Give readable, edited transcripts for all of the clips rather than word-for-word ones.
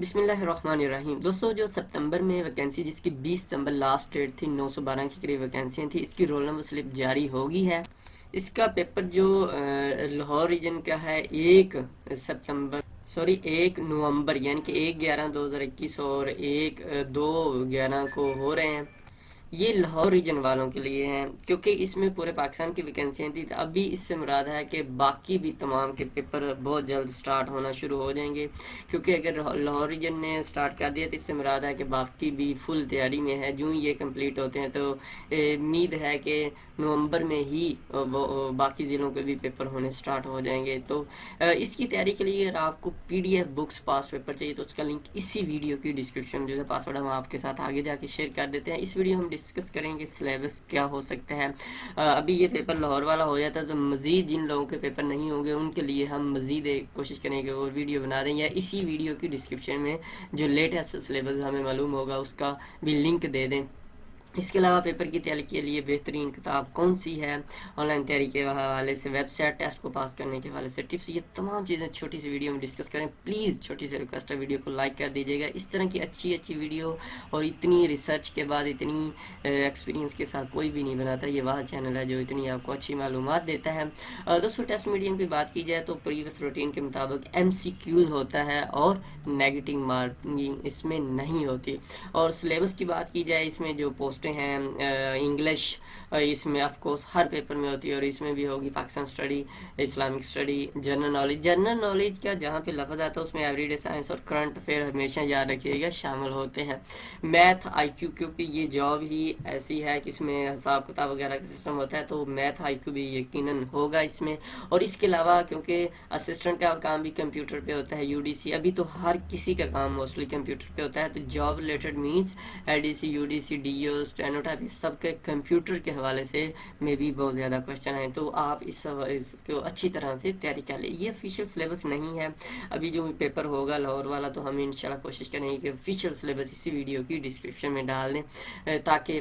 بسم اللہ الرحمن الرحیم۔ دوستو، جو ستمبر میں ویکینسی جس کی 20 ستمبر لاسٹ ڈیٹ تھی، 912 کے قریب ویکینسیاں تھیں، اس کی رول نمبر سلپ جاری ہوگی ہے۔ اس کا پیپر جو لاہور ریجن کا ہے 1 نومبر یعنی کہ 1/11/2021 اور 1/2/11 کو ہو رہے ہیں۔ یہ لاہور ریجن والوں کے لیے ہیں، کیونکہ اس میں پورے پاکستان کی ویکینسیاں تھیں۔ ابھی اس سے مراد ہے کہ باقی بھی تمام کے پیپر بہت جلد سٹارٹ ہونا شروع ہو جائیں گے، کیونکہ اگر لاہور ریجن نے سٹارٹ کر دیا تو اس سے مراد ہے کہ باقی بھی فل تیاری میں ہے۔ جو یہ کمپلیٹ ہوتے ہیں تو امید ہے کہ نومبر میں ہی باقی ضلعوں کے بھی پیپر ہونے سٹارٹ ہو جائیں گے۔ تو اس کی تیاری کے لیے اگر آپ کو PDF بکس پاس پیپر چاہیے تو اس کا لنک اسی ویڈیو کی ڈسکرپشن جو ہے پاسورڈ ہم آپ کے ساتھ آگے جا کے شیئر کر دیتے ہیں۔ اس ویڈیو ہم ڈسکس کریں گے سلیبس کیا ہو سکتا ہے۔ ابھی یہ پیپر لاہور والا ہو جاتا ہے تو مزید جن لوگوں کے پیپر نہیں ہوں گے ان کے لیے ہم مزید کوشش کریں گے اور ویڈیو بنا دیں، یا اسی ویڈیو کی ڈسکرپشن میں جو لیٹسٹ سلیبس ہمیں معلوم ہوگا اس کا بھی لنک دے دیں۔ اس کے علاوہ پیپر کی تیاری کے لیے بہترین کتاب کون سی ہے، آن لائن تیاری کے حوالے سے، ویب سائٹ ٹیسٹ کو پاس کرنے کے حوالے سے ٹپس، یہ تمام چیزیں چھوٹی سی ویڈیو میں ڈسکس کریں۔ پلیز چھوٹی سی ریکویسٹ ہے، ویڈیو کو لائک کر دیجیے گا۔ اس طرح کی اچھی ویڈیو اور اتنی ریسرچ کے بعد اتنی ایکسپیرینس کے ساتھ کوئی بھی نہیں بناتا۔ یہ وہ چینل ہے جو اتنی آپ کو اچھی معلومات دیتا ہے۔ دوستوں، ٹیسٹ میڈیم کی بات کی جائے تو پریویس روٹین کے مطابق MCQs ہوتا ہے اور نیگیٹو مارکنگ اس میں نہیں ہوتی۔ اور سلیبس کی بات کی جائے، اس میں جو پوسٹیں ہیں انگلش اس میں آف کورس ہر پیپر میں ہوتی ہے، اور اس میں بھی ہوگی Pakistan study, Islamic study, general knowledge. General knowledge کا جہاں پہ لفظ آتا ہے اس میں ایوری ڈے سائنس اور کرنٹ افیئر ہمیشہ یاد رکھیے گا شامل ہوتے ہیں۔ میتھ IQ، کیونکہ یہ جاب ہی ایسی ہے کہ اس میں حساب کتاب وغیرہ کا سسٹم ہوتا ہے، تو میتھ IQ بھی یقیناً ہوگا اس میں۔ اور اس کے علاوہ کیونکہ اسسٹنٹ کا کام بھی کمپیوٹر پہ ہوتا ہے، UDC ابھی تو ہر کسی کا کام موسٹلی کمپیوٹر پہ ہوتا ہے، تو job related means LDC UDC DO اسٹینوٹائپ سب کے کمپیوٹر کے حوالے سے میں بھی بہت زیادہ کوشچن ہیں، تو آپ اس کو اچھی طرح سے تیاری کر لیں۔ یہ آفیشیل سلیبس نہیں ہے، ابھی جو پیپر ہوگا لاہور والا تو ہم انشاءاللہ کوشش کریں گے کہ آفیشیل سلیبس اسی ویڈیو کی ڈسکرپشن میں ڈال دیں تاکہ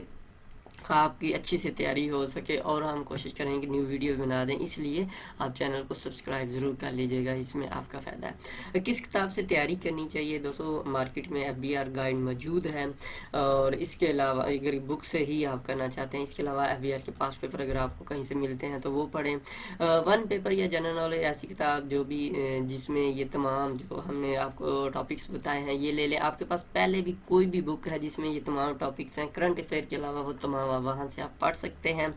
آپ کی اچھی سے تیاری ہو سکے، اور ہم کوشش کریں کہ نیو ویڈیو بنا دیں، اس لیے آپ چینل کو سبسکرائب ضرور کر لیجیے گا، اس میں آپ کا فائدہ ہے۔ کس کتاب سے تیاری کرنی چاہیے؟ دوستو، مارکیٹ میں FBR گائیڈ موجود ہے، اور اس کے علاوہ اگر بک سے ہی آپ کرنا چاہتے ہیں، اس کے علاوہ FBR کے پاس پیپر اگر آپ کو کہیں سے ملتے ہیں تو وہ پڑھیں۔ ون پیپر یا جنرل نالج ایسی کتاب جو بھی جس میں یہ تمام جو ہم نے آپ کو ٹاپکس بتائے ہیں یہ لے لیں۔ آپ کے پاس پہلے بھی کوئی بھی بک ہے جس میں یہ تمام ٹاپکس ہیں، کرنٹ افیئر کے علاوہ وہ تمام وہاں سے آپ پڑھ سکتے ہیں۔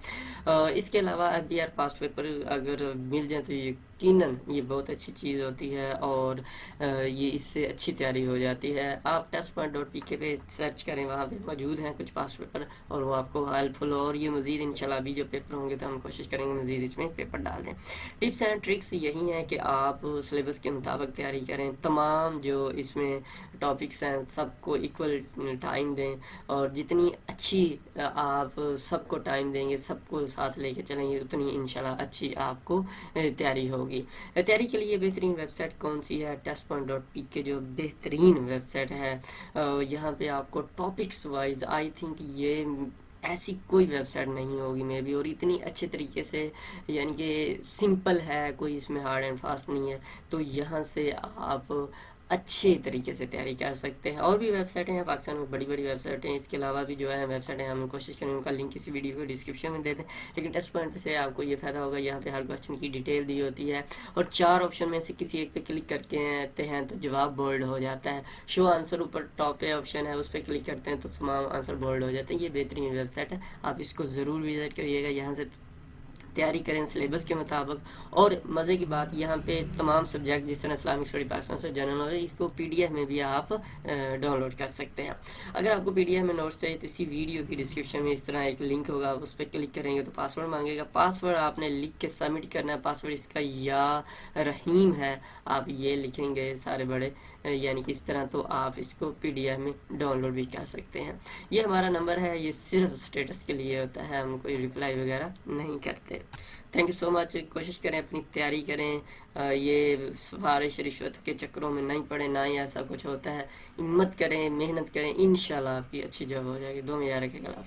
اس کے علاوہ FBR پاسٹ پیپر اگر مل جائے تو یقیناً یہ بہت اچھی چیز ہوتی ہے، اور یہ اس سے اچھی تیاری ہو جاتی ہے۔ آپ test.pk پہ سرچ کریں، وہاں پہ موجود ہیں کچھ پاسٹ پیپر، اور وہ آپ کو ہیلپ فل ہو، اور یہ مزید انشاءاللہ ابھی جو پیپر ہوں گے تو ہم کوشش کریں گے مزید اس میں پیپر ڈال دیں۔ ٹپس اینڈ ٹرکس یہی ہیں کہ آپ سلیبس کے مطابق تیاری کریں، تمام جو اس میں ٹاپکس ہیں سب کو ایکول ٹائم دیں، اور جتنی اچھی آپ سب کو ٹائم دیں گے، سب کو ساتھ لے کے چلیں گے، اتنی انشاءاللہ اچھی آپ کو تیاری ہوگی۔ تیاری کے لیے بہترین ویب سائٹ کون سی ہے؟ test.pk جو بہترین ویب سائٹ ہے، یہاں پہ آپ کو ٹاپکس وائز آئی تھنک یہ ایسی کوئی ویب سائٹ نہیں ہوگی میں بھی، اور اتنی اچھے طریقے سے یعنی کہ سمپل ہے، کوئی اس میں ہارڈ اینڈ فاسٹ نہیں ہے، تو یہاں سے آپ اچھے طریقے سے تیاری کر سکتے ہیں۔ اور بھی ویب سائٹیں ہیں پاکستان میں، بڑی ویب سائٹیں، اس کے علاوہ بھی جو ہے ویب سائٹیں ہم کوشش کریں ان کا لنک کسی ویڈیو کو ڈسکرپشن میں دے دیں، لیکن ٹیسٹ پوائنٹ سے آپ کو یہ فائدہ ہوگا، یہاں پہ ہر کوشچن کی ڈیٹیل دی ہوتی ہے، اور 4 آپشن میں سے کسی ایک پہ کلک کر کے آتے ہیں تو جواب بولڈ ہو جاتا ہے۔ شو آنسر اوپر ٹاپ پہ آپشن ہے، اس پہ کلک کرتے ہیں تو تمام آنسر بولڈ ہو جاتے ہیں۔ یہ بہترین ویب سائٹ ہے، آپ اس کو ضرور وزٹ کریے گا، یہاں سے تیاری کریں سلیبس کے مطابق۔ اور مزے کی بات، یہاں پہ تمام سبجیکٹ جس طرح اسلامک اسٹڈی، پاکستان سے جنرل نالج، اس کو PDF میں بھی آپ ڈاؤن لوڈ کر سکتے ہیں۔ اگر آپ کو PDF میں نوٹس چاہیے تو اسی ویڈیو کی ڈسکرپشن میں اس طرح ایک لنک ہوگا، اس پہ کلک کریں گے تو پاسورڈ مانگے گا، پاسورڈ آپ نے لکھ کے سبمٹ کرنا ہے۔ پاسورڈ اس کا یا رحیم ہے، آپ یہ لکھیں گے سارے بڑے، یعنی کہ اس طرح، تو آپ اس کو PDF میں ڈاؤن لوڈ بھی کر سکتے ہیں۔ یہ ہمارا نمبر ہے، یہ صرف سٹیٹس کے لیے ہوتا ہے، ہم کوئی ریپلائی وغیرہ نہیں کرتے۔ تھینک یو سو مچ، کوشش کریں اپنی تیاری کریں، یہ سفارش رشوت کے چکروں میں نہیں پڑیں، نہ ہی ایسا کچھ ہوتا ہے۔ ہمت کریں، محنت کریں، انشاءاللہ آپ کی اچھی جاب ہو جائے گی۔ دعا میں یاد رکھے گا۔